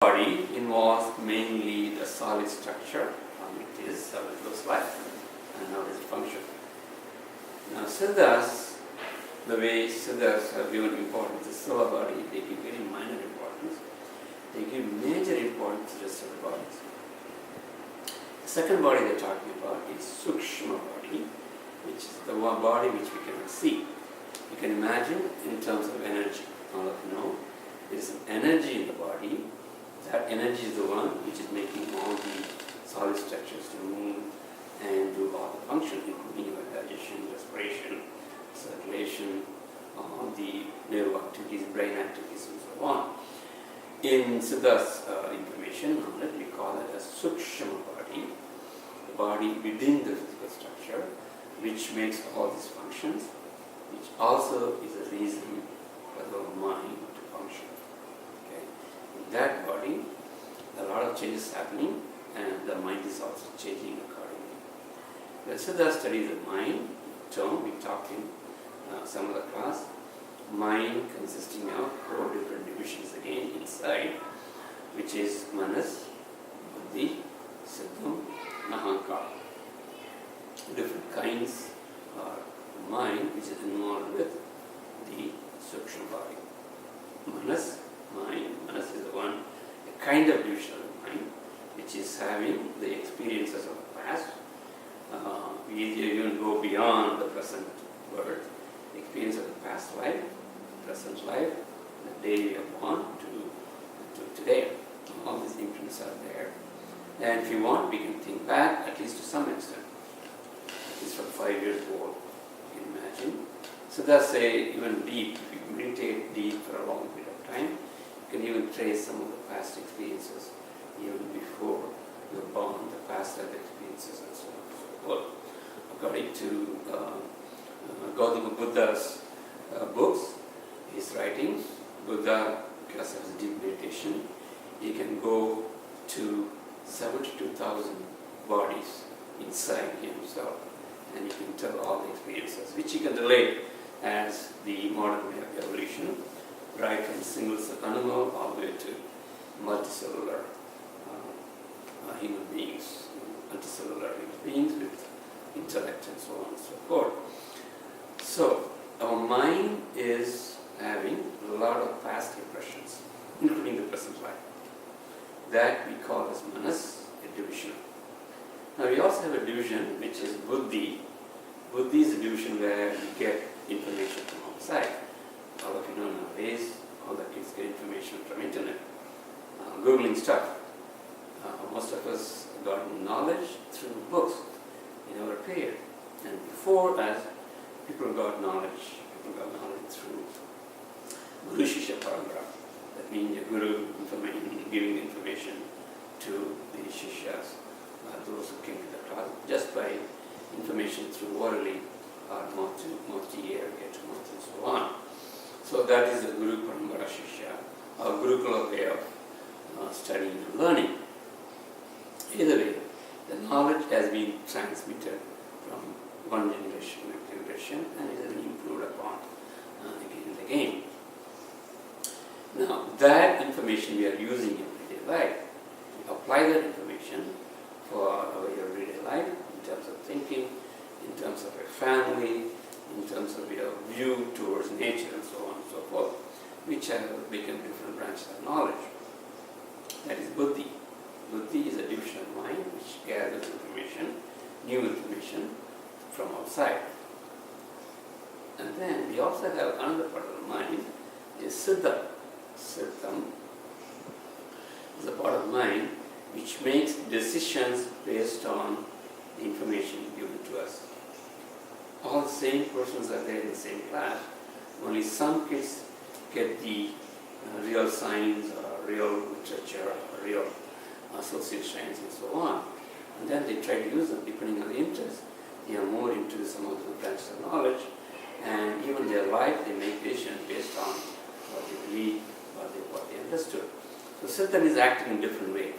Body involves mainly the solid structure, how it is, how it looks like, and how it functions. Now, siddhas, the way siddhas have given importance to soul body, they give very minor importance. They give major importance to the rest of the bodies. The second body they're talking about is sukshma body, which is the one body which we cannot see. You can imagine in terms of energy. All of you know, there is an energy in the body. That energy is the one which is making all the solid structures to move and do all the functions, including your digestion, respiration, circulation, the nerve activities, brain activities, and so on. In Siddha's information on it, we call it a sukshma body, the body within the physical structure, which makes all these functions, which also is a reason for the mind to function. Okay. In that body, a lot of changes happening, and the mind is also changing accordingly. The Siddha studies the mind term. We talked in some of the class. Mind consisting of 4 different divisions again inside, which is manas, buddhi, siddham, and ahankara. Different kinds of mind which is involved with the sukshma body. Manas is the one, a kind of division of the mind which is having the experiences of the past. We even go beyond the present birth, the experience of the past life, present life, the day we are born to today. All these imprints are there. And if you want, we can think back at least to some extent. At least from 5 years old, you can imagine. So that's even deep. If you meditate deep for a long period of time, you can even trace some of the past experiences even before you were born, the past life experiences and so on and so forth. According to Gautama Buddha's books, his writings, Buddha, because of his deep meditation, he can go to 72,000 bodies inside himself, and he can tell all the experiences, which he can relate as the modern way of evolution, right from single-cell animal all the way to multicellular human beings, multicellular human beings with intellect and so on and so forth. So, our mind is having a lot of past impressions, including the present life. That we call as manas, a division. Now we also have a division which is buddhi. Buddhi is a division where we get information from outside. All of you know nowadays, all the kids get information from internet, Googling stuff. Most of us got knowledge through books in our period. And before us, people got knowledge through Guru Shishya Parampara. That means the Guru giving information to the Shishyas, those who came to the class, just by information through orally or mouth to ear, ear to mouth, and so on. So that is the Guru Parampara Shishya, or Gurukula way of studying and learning. Either way, the knowledge has been transmitted from one generation to generation, and it has been improved upon again and again. Now, that information we are using in everyday life. We apply that information for our everyday life in terms of thinking, in terms of your family, in terms of your view towards nature, and so on and so forth, which have become different branches of knowledge. That is buddhi. Buddhi is a division of mind which gathers information, new information from outside. And then we also have another part of the mind, is siddha. Siddham is a part of mind which makes decisions based on the information given to us. All the same persons are there in the same class, only some kids get the real science or real literature or real social science and so on. And then they try to use them depending on the interest. They are more into some of the branches of knowledge, and even their life they make decisions based on what they believe, what they understood. So Siddham is acting in different way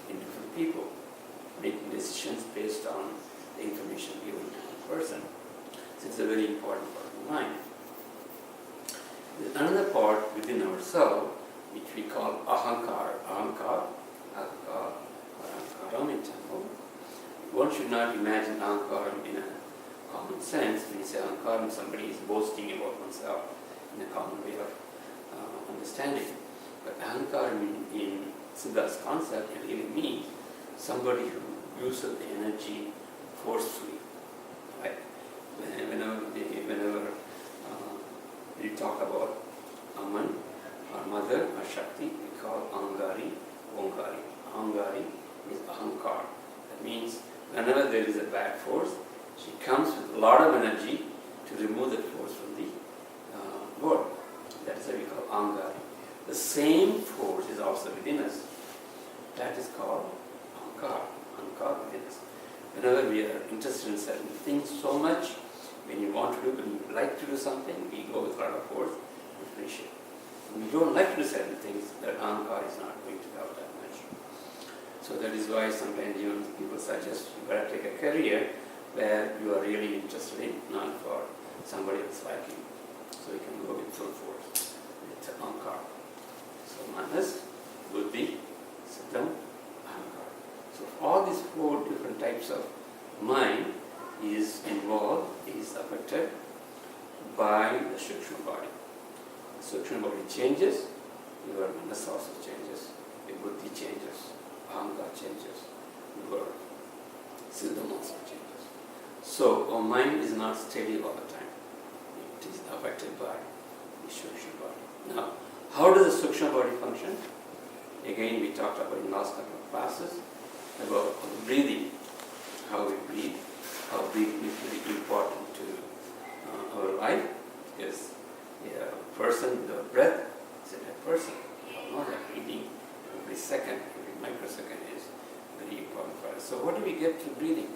in different people, making decisions based on the information given to one person. So it's a very important part of the mind. Another part within ourselves which we call ahankar, or ahankaram in Tamil. One should not imagine ahankaram in a common sense. When you say ahankaram, somebody is boasting about oneself in a common way of understanding. But ahankaram in Siddha's concept really means somebody who uses the energy forcefully. Right? Whenever we talk about Aman, or mother, or Shakti, we call Angari, Omkari. Angari is Ahankar. That means whenever there is a bad force, she comes with a lot of energy to remove that force from the world. That is what we call Angari. The same force is also within us. That is called Ahankar. Ahankar within us. Whenever we are interested in certain things so much, when you like to do something, we go with a lot of force and finish it. When we don't like to do certain things, that Ahankar is not going to help that much. So that is why sometimes even people suggest you better take a career where you are really interested in, not for somebody else liking. So you can go with full force with Ahankar. So Manas, Buddhi, Siddham, Ahankar. So all these four different types of mind is involved, is affected by the Sukshma body. The Sukshma body changes, your Manas also changes, your Buddhi changes, Ahankar changes, your Siddham also changes. So our mind is not steady all the time. It is affected by the Sukshma body. Now, how does the Sukshma body function? Again, we talked about in last couple of classes about breathing, how we breathe, how breathing is very important to our life, because a person with a breath is a dead person. We all know that breathing every second, every microsecond is very important for us. So what do we get through breathing?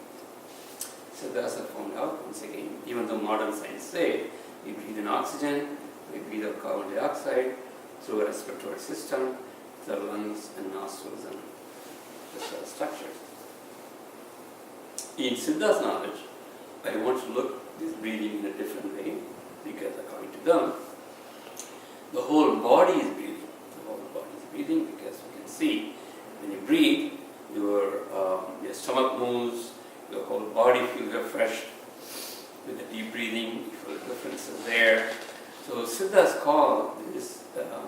Siddhasa found out, once again, even though modern science say we breathe in oxygen, we breathe out carbon dioxide through a respiratory system, the lungs and nostrils and the cell structures. In Siddha's knowledge, I want to look at this breathing in a different way, because according to them, the whole body is breathing. The whole body is breathing because you can see when you breathe, your stomach moves, your whole body feels refreshed. With the deep breathing, you feel differences there. So Siddha's call this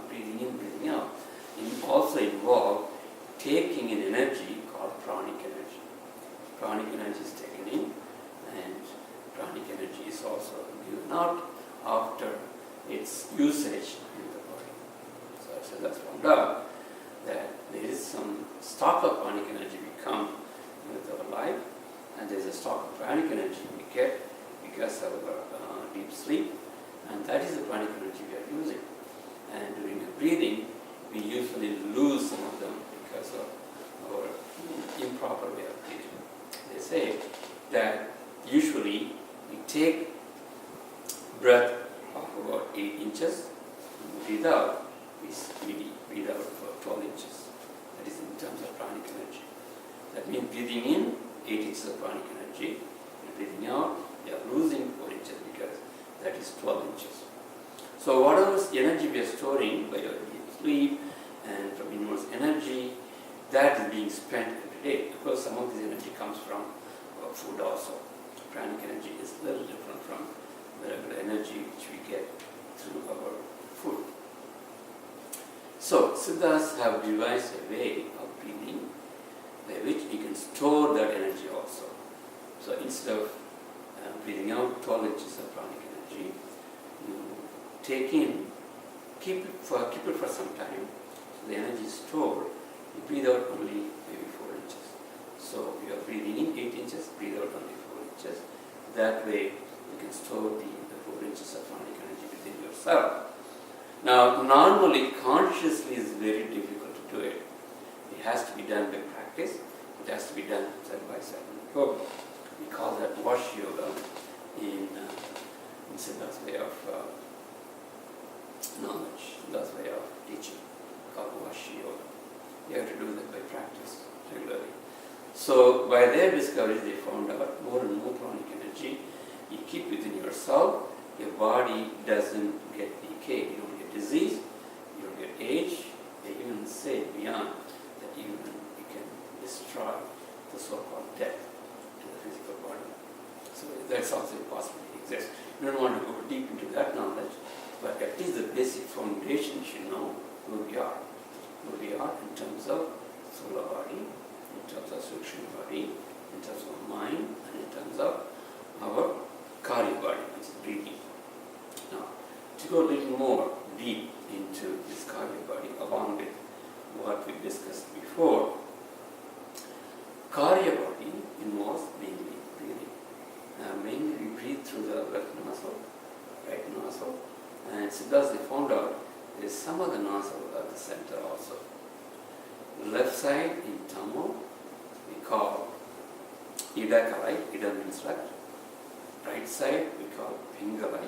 breathing in, breathing out, also involve taking in energy called pranic energy. Pranic energy is taken in, and pranic energy is also given out after its usage in the body. So Siddha's found out that there is some stock of pranic energy we come with our life, and there is a stock of pranic energy we get because of our deep sleep, and that is the pranic energy we are using. And during the breathing, we usually lose some of them because of our improper way of breathing. They say that usually we take breath of about 8 inches, and breathe out, we breathe out for 12 inches. That is in terms of pranic energy. That means breathing in 8 inches of pranic energy, and breathing out, we are losing 4 inches because that is 12 inches. So whatever energy we are storing by our deep sleep and from inwards energy, that is being spent every day. Of course, some of this energy comes from our food also. Pranic energy is a little different from the regular energy which we get through our food. So Siddhas have devised a way of breathing by which we can store that energy also. So instead of breathing out 12 inches of pranic energy, you take in, keep it for some time, so the energy is stored. You breathe out only maybe 4 inches. So you are breathing in 8 inches, breathe out only 4 inches. That way you can store the 4 inches of pranic energy within yourself. Now normally consciously is very difficult to do it. It has to be done by practice. It has to be done step by step. We call that wash yoga in Siddha's way of knowledge, Siddha's way of teaching, called wash yoga. You have to do that by practice regularly. So by their discoveries, they found out more and more pranic energy you keep within yourself. Your body doesn't get decay. You don't get disease, you don't get age, are. Who we are in terms of solar body, in terms of Sukshma body, in terms of mind, and in terms of our Kaarya body, which is breathing. Now, to go a little more deep into this Kaarya body, along with what we discussed before, Kaarya body involves mainly breathing. Mainly we breathe through the left nostril, right nostril, and Siddhas they found out there is some other nostril at the center also. Left side in Tamil we call Idakalai, Ida means left. Right side we call Pingalai,